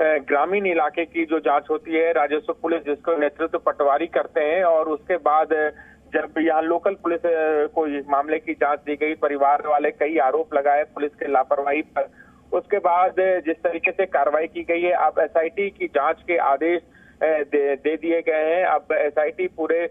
ग्रामीण इलाके की जो जांच होती है, राजस्व पुलिस जिसको नेतृत्व पटवारी करते हैं, और उसके बाद जब यहाँ लोकल पुलिस को इस मामले की जांच दी गई, परिवार वाले कई आरोप लगाए पुलिस के लापरवाही पर, उसके बाद जिस तरीके से कार्रवाई की गई है, अब एसआईटी की जांच के आदेश दे दिए गए हैं। अब एसआईटी पूरे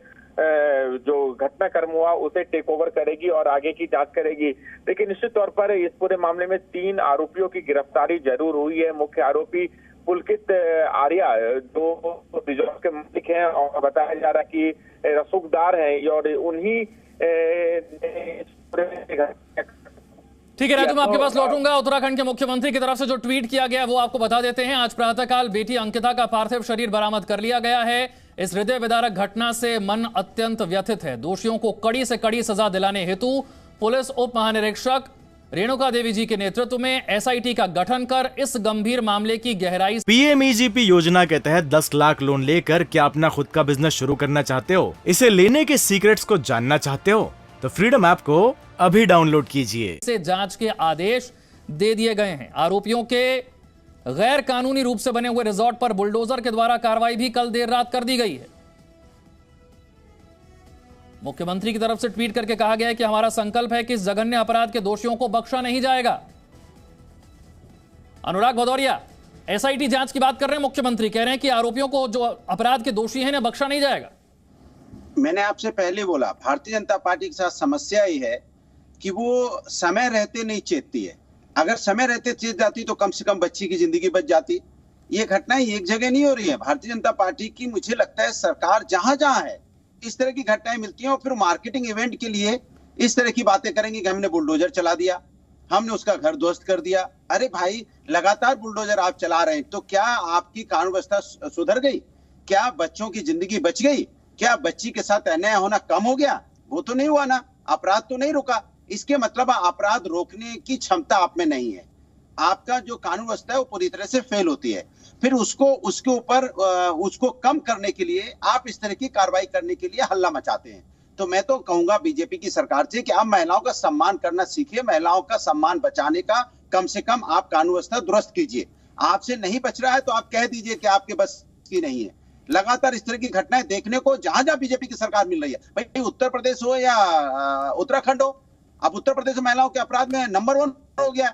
जो घटनाक्रम हुआ उसे टेक ओवर करेगी और आगे की जांच करेगी। लेकिन निश्चित तौर पर इस पूरे मामले में 3 आरोपियों की गिरफ्तारी जरूर हुई है। मुख्य आरोपी पुलकित आर्या जो रिजॉर्ट के मालिक हैं और बताया जा रहा है कि रसूखदार हैं, और उन्हीं ठीक है राजू, मैं आपके पास लौटूंगा। उत्तराखंड के मुख्यमंत्री की तरफ से जो ट्वीट किया गया वो आपको बता देते हैं। आज प्रातःकाल बेटी अंकिता का पार्थिव शरीर बरामद कर लिया गया है। इस हृदय विदारक घटना से मन अत्यंत व्यथित है। दोषियों को कड़ी से कड़ी सजा दिलाने हेतु पुलिस उप महानिरीक्षक रेणुका देवी जी के नेतृत्व में एसआईटी का गठन कर इस गंभीर मामले की गहराई। पीएमईजीपी योजना के तहत 10 लाख लोन लेकर क्या अपना खुद का बिजनेस शुरू करना चाहते हो? इसे लेने के सीक्रेट्स को जानना चाहते हो तो फ्रीडम ऐप को अभी डाउनलोड कीजिए। से जांच के आदेश दे दिए गए हैं। आरोपियों के गैर कानूनी रूप से बने हुए रिजॉर्ट पर बुलडोजर के द्वारा कार्रवाई भी कल देर रात कर दी गई है। मुख्यमंत्री की तरफ से ट्वीट करके कहा गया है कि हमारा संकल्प है कि इस जघन्य अपराध के दोषियों को बख्शा नहीं जाएगा। अनुराग भदौरिया, एसआईटी जांच की बात कर रहे हैं, मुख्यमंत्री कह रहे हैं कि आरोपियों को जो अपराध के दोषी हैं इन्हें बख्शा नहीं जाएगा। मैंने आपसे पहले बोला, भारतीय जनता पार्टी के साथ समस्या ही है कि वो समय रहते नहीं चेतती है। अगर समय रहते चेत जाती तो कम से कम बच्ची की जिंदगी बच जाती। ये घटनाएं एक जगह नहीं हो रही है। भारतीय जनता पार्टी की, मुझे लगता है सरकार जहां जहां है इस तरह की घटनाएं मिलती हैं और फिर मार्केटिंग इवेंट के लिए इस तरह की बातें करेंगे कि हमने बुलडोजर चला दिया, हमने उसका घर ध्वस्त कर दिया। अरे भाई, लगातार बुलडोजर आप चला रहे हैं तो क्या आपकी कानून व्यवस्था सुधर गई? क्या बच्चों की जिंदगी बच गई? क्या बच्ची के साथ अन्याय होना कम हो गया? वो तो नहीं हुआ ना। अपराध तो नहीं रुका। इसके मतलब अपराध रोकने की क्षमता आप में नहीं है। आपका जो कानून व्यवस्था है वो पूरी तरह से फेल होती है। फिर उसके ऊपर उसको कम करने के लिए आप इस तरह की कार्रवाई करने के लिए हल्ला मचाते हैं। तो मैं तो कहूंगा बीजेपी की सरकार से कि आप महिलाओं का सम्मान करना सीखिए। महिलाओं का सम्मान बचाने का कम से कम आप कानून व्यवस्था दुरुस्त कीजिए। आपसे नहीं बच रहा है तो आप कह दीजिए कि आपके बस की नहीं है। लगातार इस तरह की घटनाएं देखने को जहां जहां बीजेपी की सरकार मिल रही है, भाई उत्तर प्रदेश हो या उत्तराखंड हो, अब उत्तर प्रदेश में महिलाओं के अपराध में नंबर 1 हो गया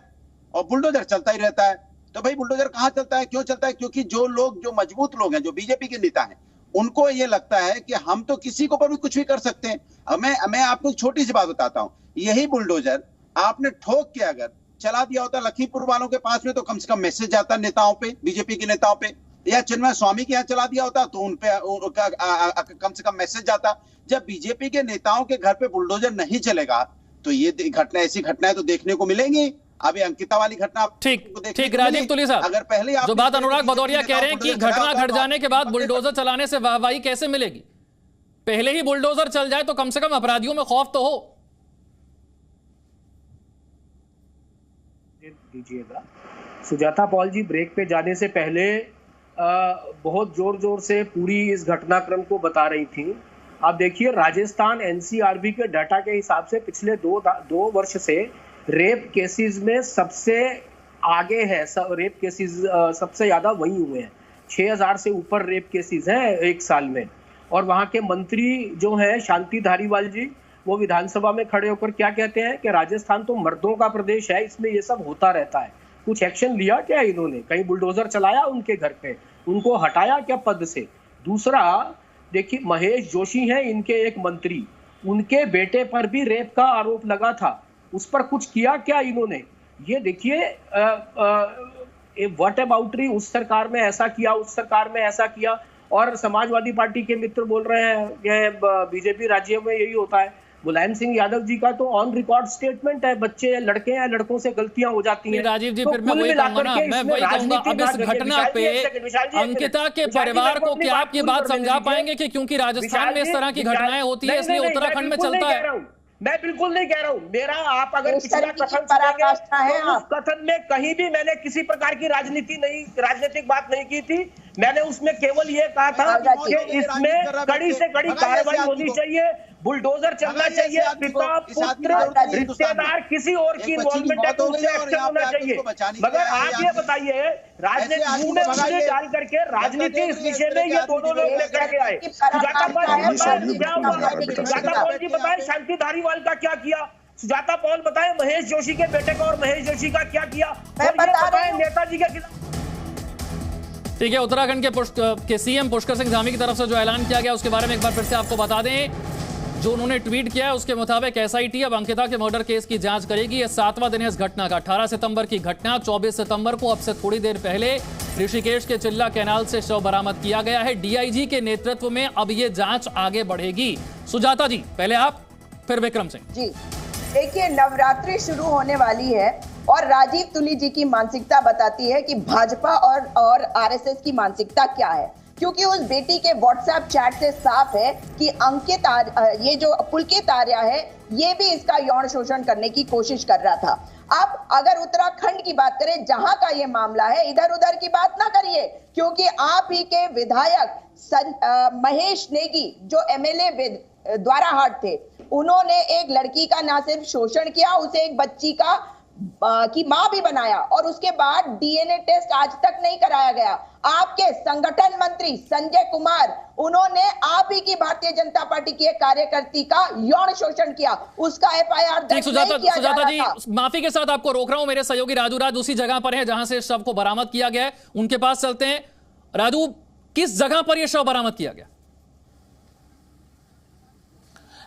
और बुलडोजर चलता ही रहता है। तो भाई बुलडोजर कहां चलता है, क्यों चलता है? क्योंकि जो मजबूत लोग हैं, जो बीजेपी के नेता हैं, उनको ये लगता है कि हम तो किसी को पर भी कुछ भी कर सकते हैं। अब मैं आपको छोटी सी बात बताता हूं। यही बुलडोजर आपने ठोक के अगर चला दिया होता लखीमपुर वालों के पास में तो कम से कम मैसेज जाता नेताओं पे, बीजेपी के नेताओं पे, या चिन्मय स्वामी के यहाँ चला दिया होता तो उनपे कम से कम मैसेज जाता। जब बीजेपी के नेताओं के घर पे बुलडोजर नहीं चलेगा तो ये घटना, ऐसी घटनाएं तो देखने को मिलेंगी। अभी अंकिता वाली घटना ठीक राजीव तुली साहब, अगर पहले जो बात अनुराग भदौरिया कह रहे हैं कि घटना घट जाने के बाद बुलडोजर चलाने से वाहवाही कैसे मिलेगी? पहले ही बुलडोजर चल जाए तो कम से कम अपराधियों में खौफ तो हो। दीजिएगा सुजाता पॉल जी, ब्रेक पे जाने से पहले बहुत जोर जोर से पूरी इस घटनाक्रम को बता रही थी। आप देखिए, राजस्थान एनसीआरबी के डाटा के हिसाब से पिछले दो वर्ष से रेप केसेस में सबसे आगे है। रेप केसेस सबसे ज्यादा वही हुए हैं। 6000 से ऊपर रेप केसेस हैं एक साल में। और वहां के मंत्री जो हैं शांति धारीवाल जी, वो विधानसभा में खड़े होकर क्या कहते हैं कि राजस्थान तो मर्दों का प्रदेश है, इसमें ये सब होता रहता है। कुछ एक्शन लिया क्या इन्होंने? कहीं बुलडोजर चलाया उनके घर पे? उनको हटाया क्या पद से? दूसरा देखिए, महेश जोशी हैं इनके एक मंत्री, उनके बेटे पर भी रेप का आरोप लगा था, उस पर कुछ किया क्या इन्होंने? ये देखिए, व्हाट अबाउटरी, उस सरकार में ऐसा किया, उस सरकार में ऐसा किया। और समाजवादी पार्टी के मित्र बोल रहे हैं कि बीजेपी राज्य में यही होता है। मुलायम सिंह यादव जी का तो ऑन रिकॉर्ड स्टेटमेंट है, बच्चे लड़के हैं, लड़कों से गलतियां हो जाती हैं। राजीव जी, तो फिर मैं वही कहूंगा, अब इस घटना पे अंकिता के परिवार को क्या आप ये बात समझा पाएंगे कि क्योंकि राजस्थान में इस तरह की घटनाएं होती है इसलिए उत्तराखंड में चलता है? मैं बिल्कुल नहीं कह रहा हूँ। मेरा आप अगर पिछला कथन सुनेंगे तो उस कथन में कहीं भी मैंने किसी प्रकार की राजनीतिक बात नहीं की थी। मैंने उसमें केवल ये कहा था कि इसमें कड़ी से कड़ी कार्रवाई होनी चाहिए, बुलडोजर चलना चाहिए, पिता पुत्र रिश्तेदार किसी और की इन्वॉल्वमेंट है तो उससे एक्शन होना चाहिए। मगर आप ये बताइए, राजनीति मुंह में मुझे डाल करके राजनीति इस विषय में ये दोनों लोग लेकर के आए। सुजाता पॉल जी बताएं शांति धारीवाल का क्या किया, सुजाता पॉल बताएं महेश जोशी के बेटे का और महेश जोशी का क्या किया, और ये बताएं नेताजी के खिलाफ। ठीक है, उत्तराखंड के सीएम पुष्कर सिंह धामी की तरफ से जो ऐलान किया गया उसके बारे में एक बार फिर से आपको बता दें। जो उन्होंने ट्वीट किया है उसके मुताबिक एसआईटी अब अंकिता के मर्डर केस की जांच करेगी। यह 7वां दिन है इस घटना का। 18 सितंबर की घटना, 24 सितंबर को अब से थोड़ी देर पहले ऋषिकेश के चिल्ला कैनाल से शव बरामद किया गया है। डीआईजी के नेतृत्व में अब ये जांच आगे बढ़ेगी। सुजाता जी, पहले आप, फिर विक्रम सिंह जी। देखिए, नवरात्रि शुरू होने वाली है और राजीव तुली जी की मानसिकता बताती है कि भाजपा और आरएसएस की मानसिकता क्या है, क्योंकि उस बेटी के व्हाट्सएप चैट से साफ है कि अंकित ये जो पुलकित आर्या है ये भी इसका यौन शोषण करने की कोशिश कर रहा था। अब अगर उत्तराखंड की बात करें, जहां का ये मामला है, इधर उधर की बात ना करिए, क्योंकि आप ही के विधायक महेश नेगी जो एमएलए द्वाराहाट थे, उन्होंने एक लड़की का ना सिर्फ शोषण किया, उसे एक बच्ची की मां भी बनाया और उसके बाद डीएनए टेस्ट आज तक नहीं कराया गया। आपके संगठन मंत्री संजय कुमार, उन्होंने आप ही की भारतीय जनता पार्टी की एक कार्यकर्ती का यौन शोषण किया, उसका एफआईआर दर्ज नहीं किया जा रहा था। माफी के साथ आपको रोक रहा हूं, मेरे सहयोगी राजू राज उसी जगह पर है जहां से शव को बरामद किया गया है, उनके पास चलते हैं। राजू, किस जगह पर यह शव बरामद किया गया?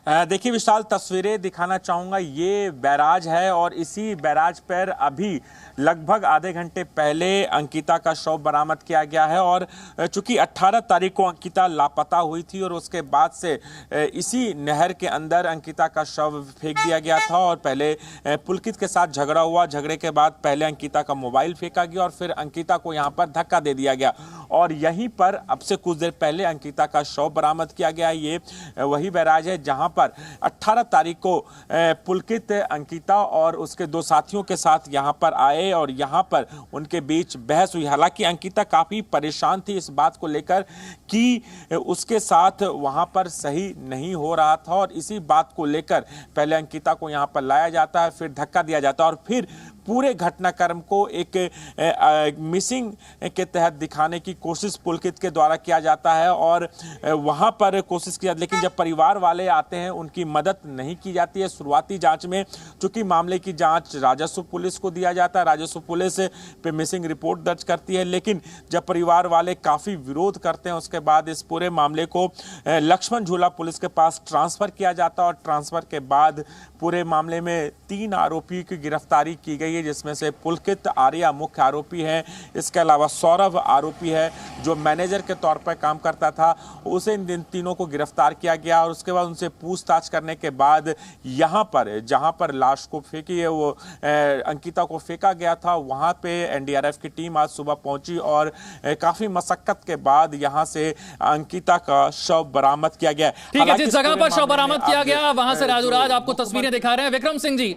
देखिए विशाल, तस्वीरें दिखाना चाहूंगा। ये बैराज है और इसी बैराज पर अभी लगभग आधे घंटे पहले अंकिता का शव बरामद किया गया है। और चूंकि 18 तारीख को अंकिता लापता हुई थी और उसके बाद से इसी नहर के अंदर अंकिता का शव फेंक दिया गया था और पहले पुलकित के साथ झगड़ा हुआ। झगड़े के बाद पहले अंकिता का मोबाइल फेंका गया और फिर अंकिता को यहाँ पर धक्का दे दिया गया और यहीं पर अब से कुछ देर पहले अंकिता का शव बरामद किया गया। ये वही बैराज है जहां पर 18 तारीख को पुलकित, अंकिता और उसके 2 साथियों के साथ यहां पर आए और यहां पर उनके बीच बहस हुई। हालांकि अंकिता काफी परेशान थी इस बात को लेकर कि उसके साथ वहां पर सही नहीं हो रहा था और इसी बात को लेकर पहले अंकिता को यहां पर लाया जाता है, फिर धक्का दिया जाता है और फिर पूरे घटनाक्रम को एक मिसिंग के तहत दिखाने की कोशिश पुलकित के द्वारा किया जाता है और वहां पर कोशिश की जाती, लेकिन जब परिवार वाले आते हैं उनकी मदद नहीं की जाती है। शुरुआती जांच में चूंकि मामले की जांच राजस्व पुलिस को दिया जाता है, राजस्व पुलिस पे मिसिंग रिपोर्ट दर्ज करती है, लेकिन जब परिवार वाले काफी विरोध करते हैं उसके बाद इस पूरे मामले को लक्ष्मण झूला पुलिस के पास ट्रांसफर किया जाता है और ट्रांसफर के बाद पूरे मामले में 3 आरोपी की गिरफ्तारी की गई है, जिसमें से पुलकित आर्या मुख्य आरोपी है। इसके अलावा सौरभ आरोपी है जो मैनेजर के तौर पर काम करता था, उसे इन तीनों को गिरफ्तार किया गया और उसके बाद उनसे पूछताछ करने के बाद यहाँ पर जहाँ पर लाश को फेंकी है वो अंकिता को फेंका गया था, वहाँ पे एनडीआरएफ की टीम आज सुबह पहुंची और काफी मशक्कत के बाद यहाँ से अंकिता का शव बरामद किया गया। ठीक है, जिस जगह पर शव बरामद किया गया वहां से राजू राज आपको तस्वीरें दिखा रहे हैं। विक्रम सिंह जी,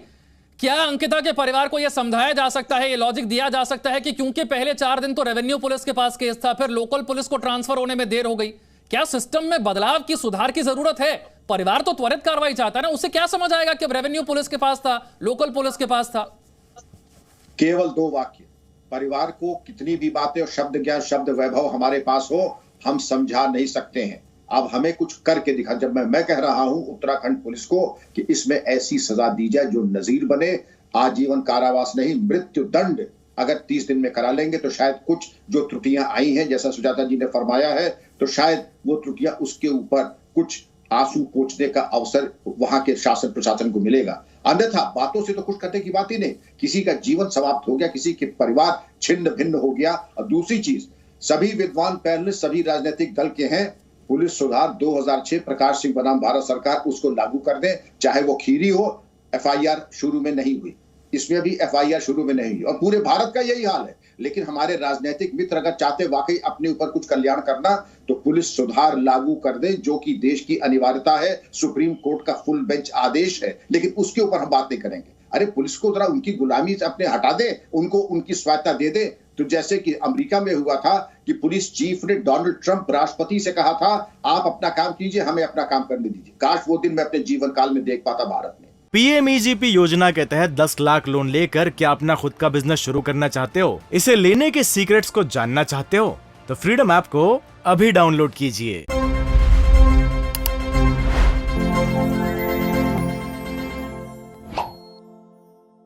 क्या अंकिता के परिवार को यह समझाया जा सकता है, यह लॉजिक दिया जा सकता है कि क्योंकि पहले 4 दिन तो रेवेन्यू पुलिस के पास केस था, फिर लोकल पुलिस को ट्रांसफर होने में देर हो गई, क्या सिस्टम में बदलाव की, सुधार की जरूरत है? परिवार तो त्वरित कार्रवाई चाहता है ना, उसे क्या समझ आएगा कि रेवेन्यू पुलिस के पास था, लोकल पुलिस के पास था? केवल 2 वाक्य, परिवार को कितनी भी बातें और शब्द ज्ञान, शब्द वैभव हमारे पास हो, हम समझा नहीं सकते हैं। अब हमें कुछ करके दिखा। जब मैं कह रहा हूं उत्तराखंड पुलिस को कि इसमें ऐसी सजा दी जाए जो नजीर बने, आजीवन कारावास नहीं, मृत्यु दंड अगर 30 दिन में करा लेंगे तो शायद कुछ जो त्रुटियां आई हैं, जैसा सुजाता जी ने फरमाया है, तो शायद वो त्रुटियां उसके ऊपर कुछ आंसू पोंछने का अवसर वहां के शासन प्रशासन को मिलेगा। अन्यथा बातों से तो कुछ करने की बात ही नहीं। किसी का जीवन समाप्त हो गया, किसी के परिवार छिन्न भिन्न हो गया। और दूसरी चीज, सभी विद्वान पैनलिस्ट सभी राजनीतिक दल के हैं, पुलिस सुधार 2006 प्रकाश सिंह बनाम भारत सरकार उसको लागू कर दें, चाहे वो खीरी हो। एफआईआर शुरू में नहीं हुई, इसमें भी एफआईआर शुरू में नहीं हुई और पूरे भारत का यही हाल है। लेकिन हमारे राजनीतिक मित्र अगर चाहते वाकई अपने ऊपर कुछ कल्याण करना तो पुलिस सुधार लागू कर दे, जो कि देश की अनिवार्यता है, सुप्रीम कोर्ट का फुल बेंच आदेश है। लेकिन उसके ऊपर हम बात नहीं करेंगे। अरे पुलिस को जरा उनकी गुलामी से अपने हटा दे, उनको उनकी स्वायत्ता दे दे। तो जैसे कि अमेरिका में हुआ था कि पुलिस चीफ ने डोनाल्ड ट्रंप राष्ट्रपति से कहा था, आप अपना काम कीजिए, हमें अपना काम करने दीजिए। काश वो दिन मैं अपने जीवन काल में देख पाता भारत में। PMEGP योजना के तहत 10 लाख लोन लेकर क्या अपना खुद का बिजनेस शुरू करना चाहते हो? इसे लेने के सीक्रेट्स को जानना चाहते हो? तो फ्रीडम ऐप को अभी डाउनलोड कीजिए।